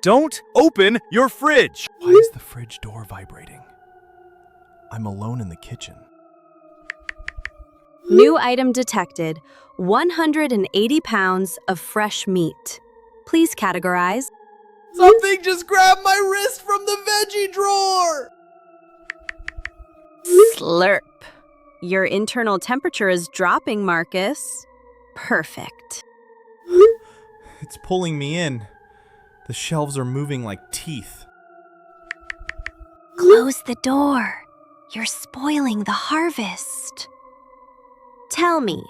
Don't open your fridge! Why is the fridge door vibrating? I'm alone in the kitchen. New item detected. 180 pounds of fresh meat. Please categorize. Something just grabbed my wrist from the veggie drawer! Slurp. Your internal temperature is dropping, Marcus. Perfect. It's pulling me in. The shelves are moving like teeth. Close the door. You're spoiling the harvest. Tell me,